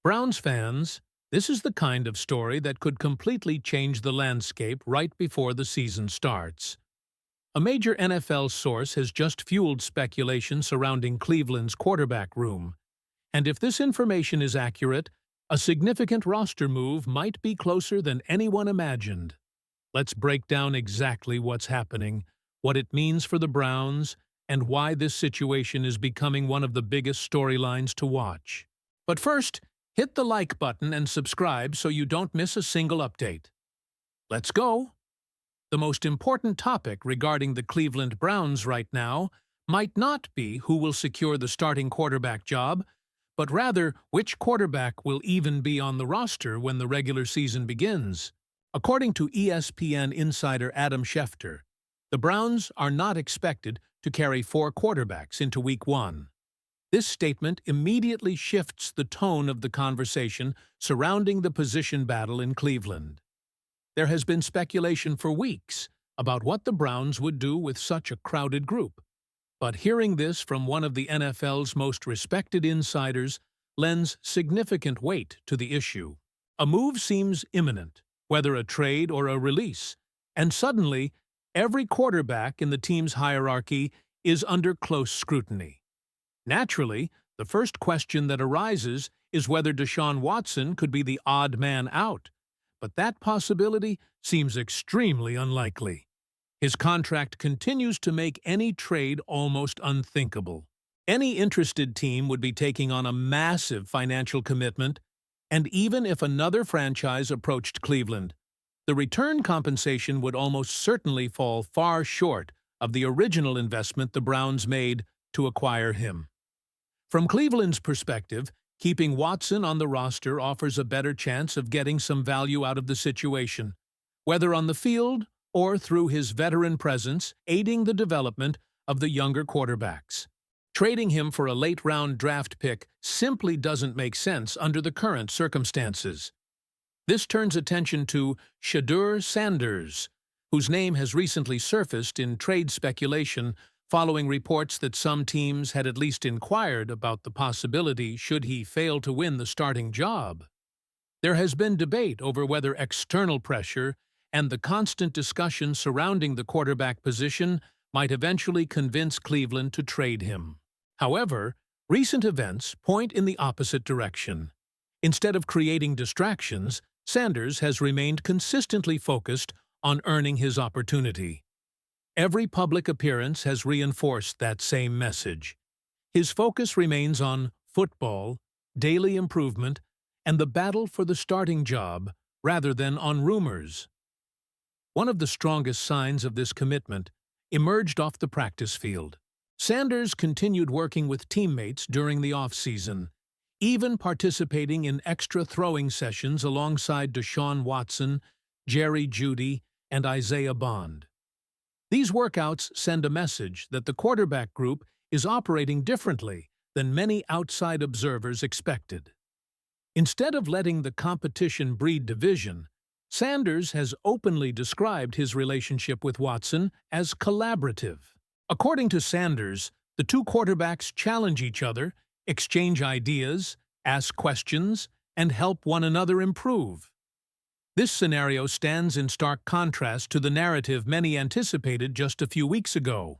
Browns fans, this is the kind of story that could completely change the landscape right before the season starts. A major NFL source has just fueled speculation surrounding Cleveland's quarterback room, and if this information is accurate, a significant roster move might be closer than anyone imagined. Let's break down exactly what's happening, what it means for the Browns, and why this situation is becoming one of the biggest storylines to watch. But first, hit the like button and subscribe so you don't miss a single update. Let's go! The most important topic regarding the Cleveland Browns right now might not be who will secure the starting quarterback job, but rather which quarterback will even be on the roster when the regular season begins. According to ESPN insider Adam Schefter, the Browns are not expected to carry 4 quarterbacks into Week 1. This statement immediately shifts the tone of the conversation surrounding the position battle in Cleveland. There has been speculation for weeks about what the Browns would do with such a crowded group. But hearing this from one of the NFL's most respected insiders lends significant weight to the issue. A move seems imminent, whether a trade or a release, and suddenly, every quarterback in the team's hierarchy is under close scrutiny. Naturally, the first question that arises is whether Deshaun Watson could be the odd man out, but that possibility seems extremely unlikely. His contract continues to make any trade almost unthinkable. Any interested team would be taking on a massive financial commitment, and even if another franchise approached Cleveland, the return compensation would almost certainly fall far short of the original investment the Browns made to acquire him. From Cleveland's perspective, keeping Watson on the roster offers a better chance of getting some value out of the situation, whether on the field or through his veteran presence aiding the development of the younger quarterbacks. Trading him for a late-round draft pick simply doesn't make sense under the current circumstances. This turns attention to Shedeur Sanders, whose name has recently surfaced in trade speculation following reports that some teams had at least inquired about the possibility should he fail to win the starting job. There has been debate over whether external pressure and the constant discussion surrounding the quarterback position might eventually convince Cleveland to trade him. However, recent events point in the opposite direction. Instead of creating distractions, Sanders has remained consistently focused on earning his opportunity. Every public appearance has reinforced that same message. His focus remains on football, daily improvement, and the battle for the starting job rather than on rumors. One of the strongest signs of this commitment emerged off the practice field. Sanders continued working with teammates during the offseason, even participating in extra throwing sessions alongside Deshaun Watson, Jerry Jeudy, and Isaiah Bond. These workouts send a message that the quarterback group is operating differently than many outside observers expected. Instead of letting the competition breed division, Sanders has openly described his relationship with Watson as collaborative. According to Sanders, the two quarterbacks challenge each other, exchange ideas, ask questions, and help one another improve. This scenario stands in stark contrast to the narrative many anticipated just a few weeks ago.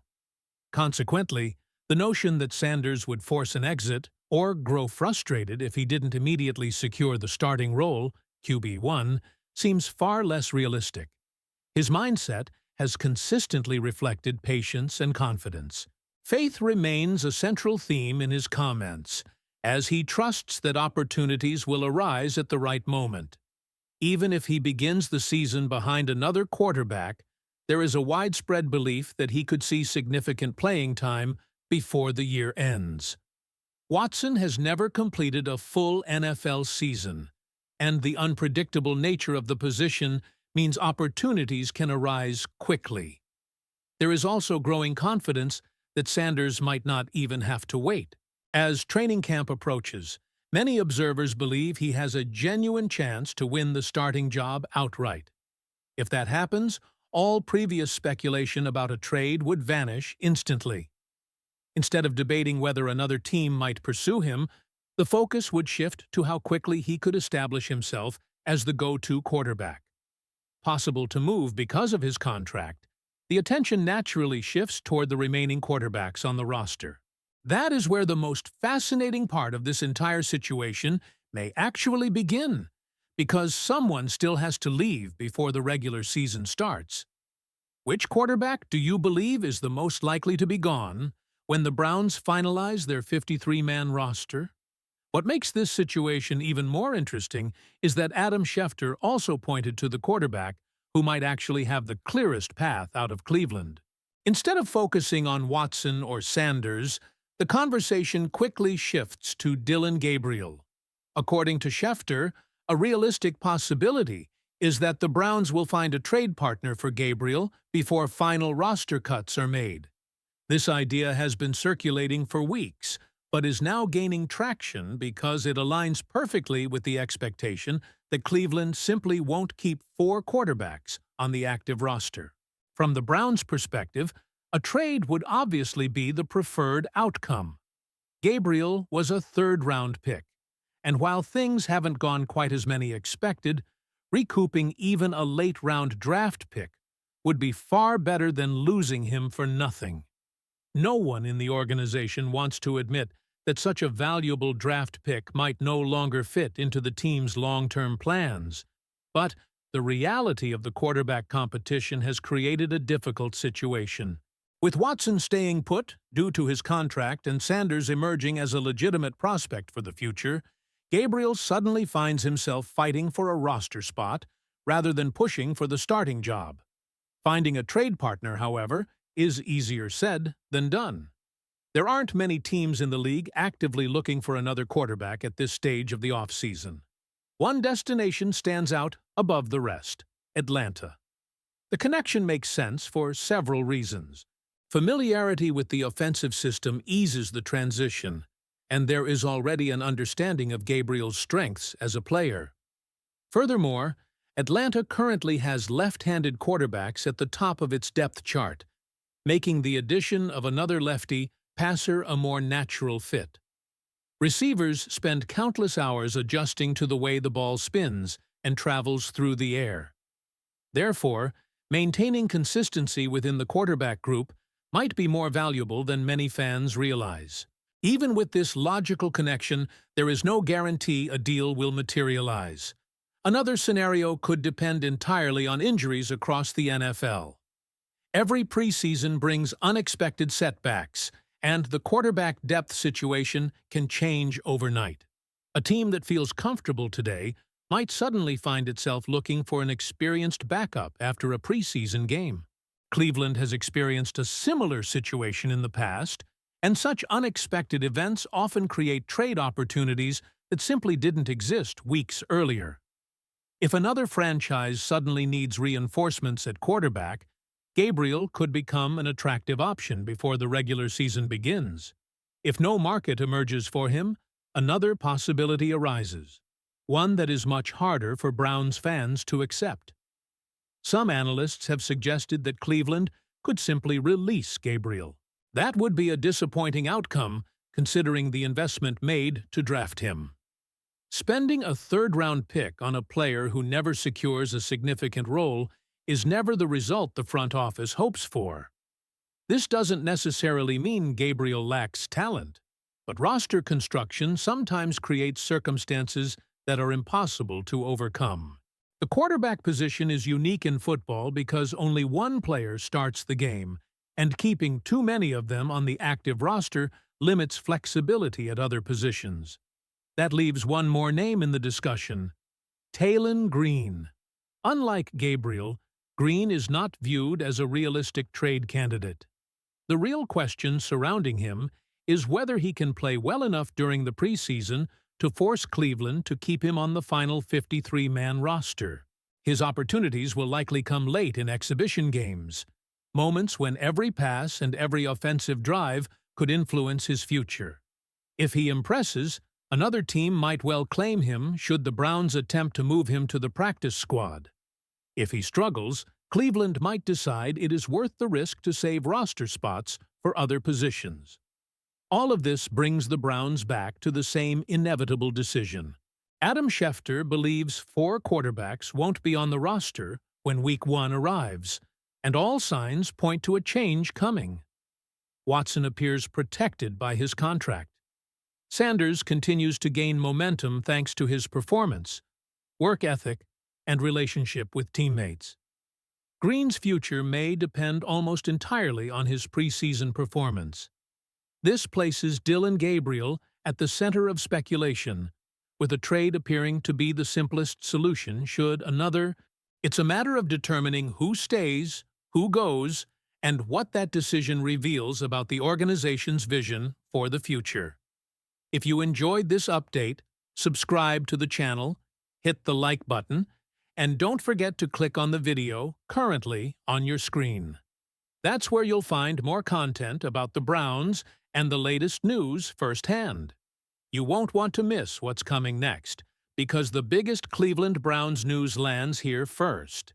Consequently, the notion that Sanders would force an exit or grow frustrated if he didn't immediately secure the starting role, QB1, seems far less realistic. His mindset has consistently reflected patience and confidence. Faith remains a central theme in his comments, as he trusts that opportunities will arise at the right moment. Even if he begins the season behind another quarterback, there is a widespread belief that he could see significant playing time before the year ends. Watson has never completed a full NFL season, and the unpredictable nature of the position means opportunities can arise quickly. There is also growing confidence that Sanders might not even have to wait. As training camp approaches, many observers believe he has a genuine chance to win the starting job outright. If that happens, all previous speculation about a trade would vanish instantly. Instead of debating whether another team might pursue him, The focus would shift to how quickly he could establish himself as the go-to quarterback. Possible to move because of his contract, the attention naturally shifts toward the remaining quarterbacks on the roster. That is where the most fascinating part of this entire situation may actually begin, because someone still has to leave before the regular season starts. Which quarterback do you believe is the most likely to be gone when the Browns finalize their 53-man roster? What makes this situation even more interesting is that Adam Schefter also pointed to the quarterback who might actually have the clearest path out of Cleveland. Instead of focusing on Watson or Sanders, the conversation quickly shifts to Dillon Gabriel. According to Schefter, a realistic possibility is that the Browns will find a trade partner for Gabriel before final roster cuts are made. This idea has been circulating for weeks, but is now gaining traction because it aligns perfectly with the expectation that Cleveland simply won't keep 4 quarterbacks on the active roster. From the Browns' perspective, a trade would obviously be the preferred outcome. Gabriel was a third-round pick, and while things haven't gone quite as many expected, recouping even a late-round draft pick would be far better than losing him for nothing. No one in the organization wants to admit that such a valuable draft pick might no longer fit into the team's long-term plans. But the reality of the quarterback competition has created a difficult situation. With Watson staying put due to his contract and Sanders emerging as a legitimate prospect for the future, Gabriel suddenly finds himself fighting for a roster spot rather than pushing for the starting job. Finding a trade partner, however, is easier said than done. There aren't many teams in the league actively looking for another quarterback at this stage of the offseason. One destination stands out above the rest: Atlanta. The connection makes sense for several reasons. Familiarity with the offensive system eases the transition, and there is already an understanding of Gabriel's strengths as a player. Furthermore, Atlanta currently has left-handed quarterbacks at the top of its depth chart, making the addition of another lefty passer a more natural fit. Receivers spend countless hours adjusting to the way the ball spins and travels through the air. Therefore, maintaining consistency within the quarterback group might be more valuable than many fans realize. Even with this logical connection, there is no guarantee a deal will materialize. Another scenario could depend entirely on injuries across the NFL. Every preseason brings unexpected setbacks, and the quarterback depth situation can change overnight. A team that feels comfortable today might suddenly find itself looking for an experienced backup after a preseason game. Cleveland has experienced a similar situation in the past, and such unexpected events often create trade opportunities that simply didn't exist weeks earlier. If another franchise suddenly needs reinforcements at quarterback, Gabriel could become an attractive option before the regular season begins. If no market emerges for him, another possibility arises, one that is much harder for Browns fans to accept. Some analysts have suggested that Cleveland could simply release Gabriel. That would be a disappointing outcome, considering the investment made to draft him. Spending a third-round pick on a player who never secures a significant role is never the result the front office hopes for. This doesn't necessarily mean Gabriel lacks talent, but roster construction sometimes creates circumstances that are impossible to overcome. The quarterback position is unique in football because only one player starts the game, and keeping too many of them on the active roster limits flexibility at other positions. That leaves one more name in the discussion: Taylon Green. Unlike Gabriel, Green is not viewed as a realistic trade candidate. The real question surrounding him is whether he can play well enough during the preseason to force Cleveland to keep him on the final 53-man roster. His opportunities will likely come late in exhibition games, moments when every pass and every offensive drive could influence his future. If he impresses, another team might well claim him should the Browns attempt to move him to the practice squad. If he struggles, Cleveland might decide it is worth the risk to save roster spots for other positions. All of this brings the Browns back to the same inevitable decision. Adam Schefter believes 4 quarterbacks won't be on the roster when Week 1 arrives, and all signs point to a change coming. Watson appears protected by his contract. Sanders continues to gain momentum thanks to his performance, work ethic, and relationship with teammates. Green's future may depend almost entirely on his preseason performance. This places Dillon Gabriel at the center of speculation, with a trade appearing to be the simplest solution should another. It's a matter of determining who stays, who goes, and what that decision reveals about the organization's vision for the future. If you enjoyed this update, subscribe to the channel, hit the like button, and don't forget to click on the video currently on your screen. That's where you'll find more content about the Browns and the latest news firsthand. You won't want to miss what's coming next, because the biggest Cleveland Browns news lands here first.